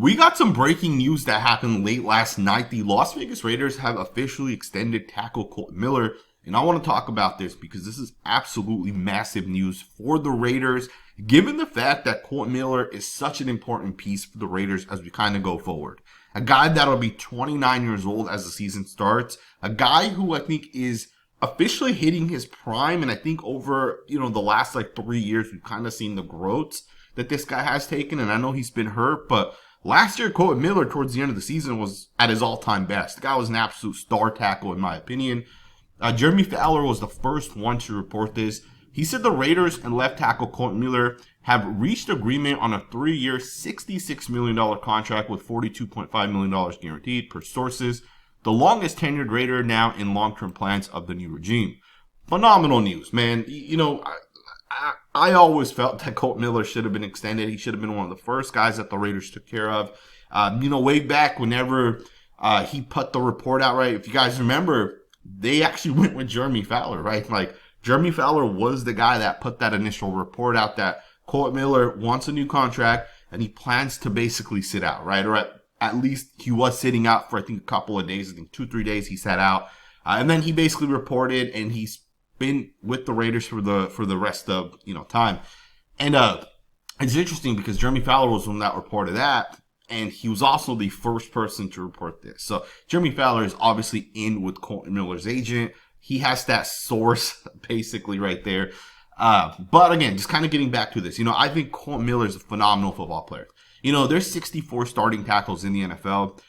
We got some breaking news that happened late last night. The Las Vegas Raiders have officially extended tackle Kolton Miller. And I want to talk about this because this is absolutely massive news for the Raiders, given the fact that Kolton Miller is such an important piece for the Raiders as we kind of go forward. A guy that'll be 29 years old as the season starts. A guy who I think is officially hitting his prime. And I think over, the last 3 years, we've kind of seen the growths that this guy has taken. And I know he's been hurt, but last year, Kolton Miller, towards the end of the season, was at his all-time best. The guy was an absolute star tackle, in my opinion. Jeremy Fowler was the first one to report this. He said the Raiders and left tackle Kolton Miller have reached agreement on a 3-year, $66 million contract with $42.5 million guaranteed per sources. The longest tenured Raider now in long-term plans of the new regime. Phenomenal news, man. I always felt that Kolton Miller should have been extended. He should have been one of the first guys that the Raiders took care of. Way back whenever he put the report out, right? If you guys remember, they actually went with Jeremy Fowler, right? Jeremy Fowler was the guy that put that initial report out that Kolton Miller wants a new contract and he plans to basically sit out, right? Or at least he was sitting out for, I think, a couple of days. I think 2-3 days he sat out. And then he basically reported, and he's been with the Raiders for the rest of time. And it's interesting because Jeremy Fowler was the one that reported that, and he was also the first person to report this. So Jeremy Fowler is obviously in with Kolton Miller's agent. He has that source basically right there. But again, just kind of getting back to this, I think Kolton Miller is a phenomenal football player. There's 64 starting tackles in the NFL,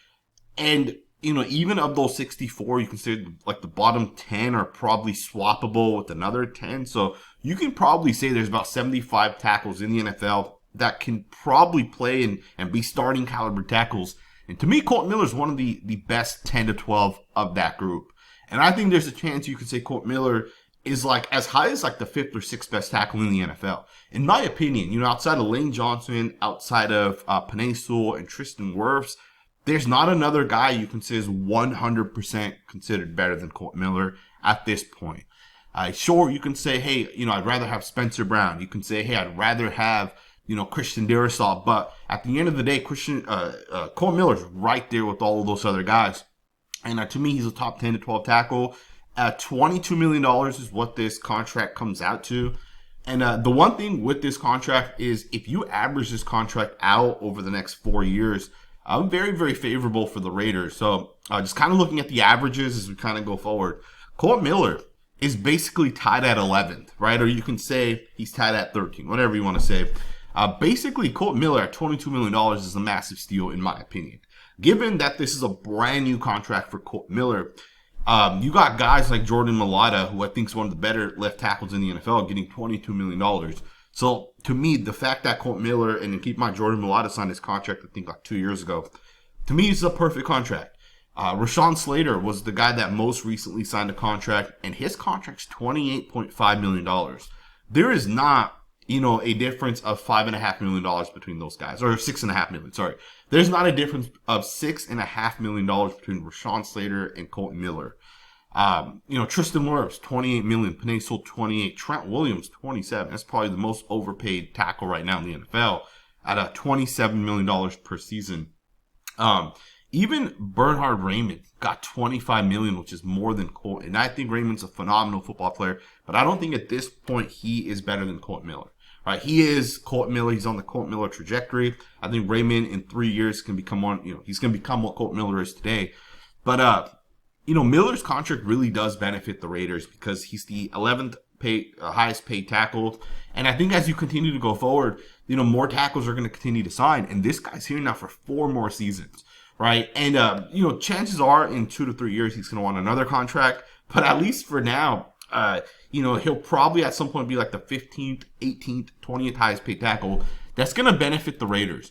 and even of those 64, you consider the bottom 10 are probably swappable with another 10. So you can probably say there's about 75 tackles in the NFL that can probably play and be starting caliber tackles. And to me, Kolton Miller is one of the best 10 to 12 of that group. And I think there's a chance you could say Kolton Miller is as high as the 5th or 6th best tackle in the NFL. In my opinion, outside of Lane Johnson, outside of Penei Sewell and Tristan Wirfs, there's not another guy you can say is 100% considered better than Kolton Miller at this point. Sure, you can say, hey, I'd rather have Spencer Brown. You can say, hey, I'd rather have, Christian Darrisaw. But at the end of the day, Kolton Miller's right there with all of those other guys. And to me, he's a top 10 to 12 tackle. $22 million is what this contract comes out to. And the one thing with this contract is if you average this contract out over the next 4 years, I'm very, very favorable for the Raiders. So just kind of looking at the averages as we kind of go forward. Kolton Miller is basically tied at 11th, right? Or you can say he's tied at 13, whatever you want to say. Basically, Kolton Miller at $22 million is a massive steal, in my opinion. Given that this is a brand new contract for Kolton Miller, you got guys like Jordan Mailata, who I think is one of the better left tackles in the NFL, getting $22 million. So, to me, the fact that Kolton Miller, and keep in mind, Jordan Mailata signed his contract, I think, 2 years ago. To me, it's a perfect contract. Rashawn Slater was the guy that most recently signed a contract, and his contract's $28.5 million. There is not, a difference of $5.5 million between those guys, or $6.5 million, sorry. There's not a difference of $6.5 million between Rashawn Slater and Kolton Miller. Tristan Wirfs, $28 million. Penei Sewell, $28 million. Trent Williams, $27 million. That's probably the most overpaid tackle right now in the NFL at $27 million per season. Even Bernhard Raymond got $25 million, which is more than Kolton. And I think Raymond's a phenomenal football player, but I don't think at this point he is better than Kolton Miller. Right, he is Kolton Miller. He's on the Kolton Miller trajectory. I think Raymond in 3 years can become he's going to become what Kolton Miller is today. But, Miller's contract really does benefit the Raiders because he's the 11th highest paid tackle. And I think as you continue to go forward, more tackles are going to continue to sign. And this guy's here now for 4 more seasons, right? And, chances are in 2 to 3 years, he's going to want another contract. But at least for now, he'll probably at some point be the 15th, 18th, 20th highest paid tackle. That's going to benefit the Raiders.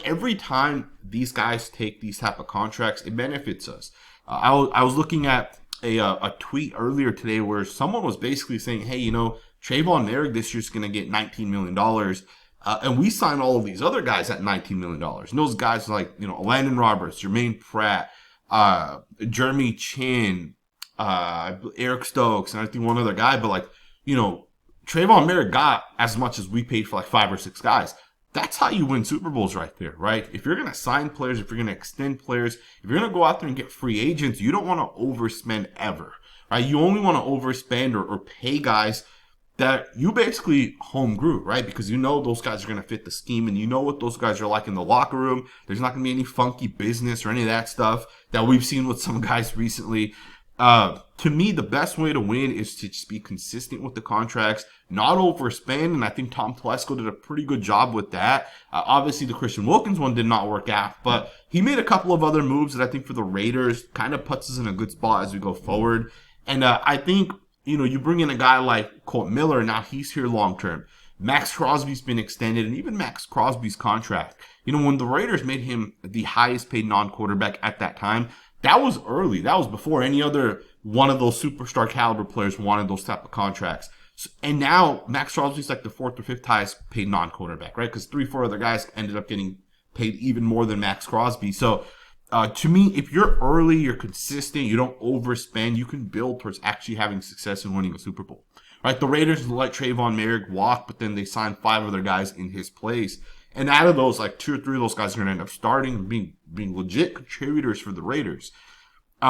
Every time these guys take these type of contracts, it benefits us. I was looking at a tweet earlier today where someone was basically saying, hey, Trayvon Merrick this year's going to get $19 million. And we signed all of these other guys at $19 million. And those guys like, Landon Roberts, Jermaine Pratt, Jeremy Chin, Eric Stokes, and I think one other guy, but Trayvon Merrick got as much as we paid for 5 or 6 guys. That's how you win Super Bowls right there, right? If you're going to sign players, if you're going to extend players, if you're going to go out there and get free agents, you don't want to overspend ever, right? You only want to overspend or pay guys that you basically home grew, right? Because you know those guys are going to fit the scheme and you know what those guys are like in the locker room. There's not going to be any funky business or any of that stuff that we've seen with some guys recently. To me, the best way to win is to just be consistent with the contracts, not overspend, and I think Tom Telesco did a pretty good job with that. Obviously, the Christian Wilkins one did not work out, but he made a couple of other moves that I think for the Raiders kind of puts us in a good spot as we go forward. And I think, you know, you bring in a guy like Kolton Miller, now he's here long term. Maxx Crosby's been extended, and even Maxx Crosby's contract. You know, when the Raiders made him the highest paid non-quarterback at that time, that was early. That was before any other one of those superstar caliber players wanted those type of contracts. So, and now Maxx Crosby's like the 4th or 5th highest paid non-quarterback, right? Because 3-4 other guys ended up getting paid even more than Maxx Crosby. So to me, if you're early, you're consistent, you don't overspend, you can build towards actually having success and winning a Super Bowl. Right? The Raiders let Trayvon Merrick walk, but then they signed 5 other guys in his place. And out of those, like 2 or 3 of those guys are going to end up starting and being legit contributors for the Raiders. You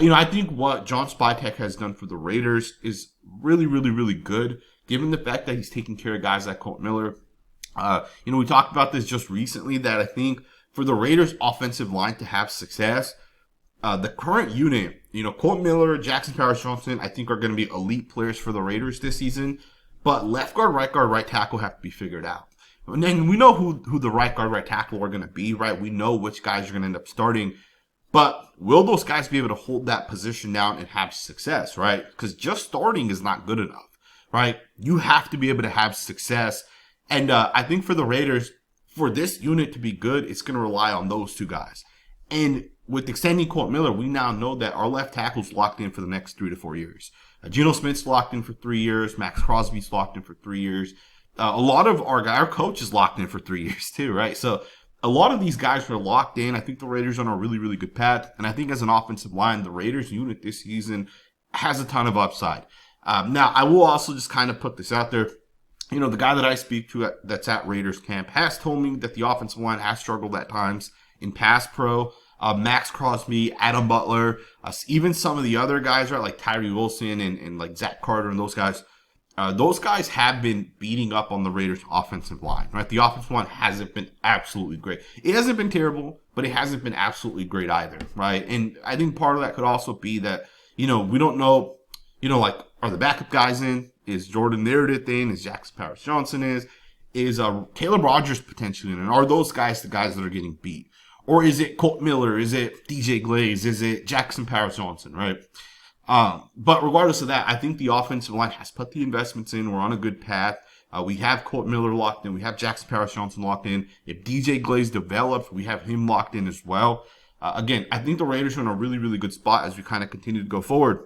know, I think what John Spytek has done for the Raiders is really, really, really good, given the fact that he's taking care of guys like Kolton Miller. You know, we talked about this just recently that I think for the Raiders offensive line to have success, the current unit, you know, Kolton Miller, Jackson Powers-Johnson, I think are going to be elite players for the Raiders this season. But left guard, right tackle have to be figured out. And then we know who the right guard, right tackle are going to be, right? We know which guys are going to end up starting. But will those guys be able to hold that position down and have success, right? Because just starting is not good enough, right? You have to be able to have success. And I think for the Raiders, for this unit to be good, it's going to rely on those 2 guys. And with extending Kolton Miller, we now know that our left tackle's locked in for the next 3 to 4 years. Geno Smith's locked in for 3 years. Maxx Crosby's locked in for 3 years. A lot of our coach is locked in for 3 years too, right? So a lot of these guys are locked in. I think the Raiders are on a really, really good path. And I think as an offensive line, the Raiders unit this season has a ton of upside. Now, I will also just kind of put this out there. You know, the guy that I speak to that's at Raiders camp has told me that the offensive line has struggled at times in pass pro. Maxx Crosby, Adam Butler, even some of the other guys, right, like Tyree Wilson and like Zach Carter and those guys have been beating up on the Raiders offensive line, right? The offensive line hasn't been absolutely great. It hasn't been terrible, but it hasn't been absolutely great either, right? And I think part of that could also be that, you know, we don't know, you know, like, are the backup guys in? Is Jordan Meredith in? Is Jackson Powers-Johnson is Caleb Rogers potentially in? And are those guys the guys that are getting beat? Or is it Kolton Miller? Is it DJ Glaze? Is it Jackson Powers-Johnson, right? But regardless of that, I think the offensive line has put the investments in. We're on a good path. We have Kolton Miller locked in. We have Jackson Powers-Johnson locked in. If DJ Glaze develops, we have him locked in as well. Again, I think the Raiders are in a really, really good spot as we kind of continue to go forward.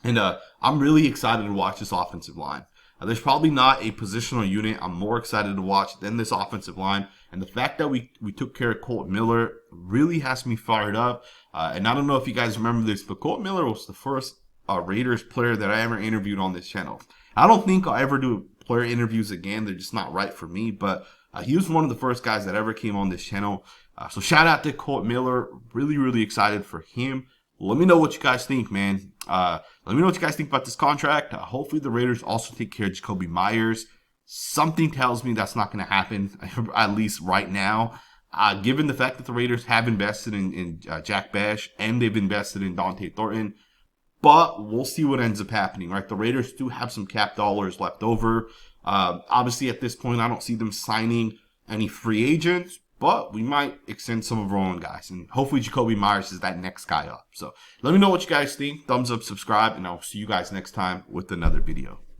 And I'm really excited to watch this offensive line. There's probably not a positional unit I'm more excited to watch than this offensive line. And the fact that we took care of Kolton Miller really has me fired up. And I don't know if you guys remember this, but Kolton Miller was the first Raiders player that I ever interviewed on this channel. I don't think I'll ever do player interviews again. They're just not right for me. But he was one of the first guys that ever came on this channel. So shout out to Kolton Miller. Really, really excited for him. Let me know what you guys think, man. Let me know what you guys think about this contract. Hopefully the Raiders also take care of Jakobi Meyers. Something tells me that's not going to happen, at least right now. Given the fact that the Raiders have invested in Jack Bech and they've invested in Dante Thornton. But we'll see what ends up happening, right? The Raiders do have some cap dollars left over. Obviously, at this point, I don't see them signing any free agents. But we might extend some of our own guys. And hopefully Jakobi Meyers is that next guy up. So let me know what you guys think. Thumbs up, subscribe, and I'll see you guys next time with another video.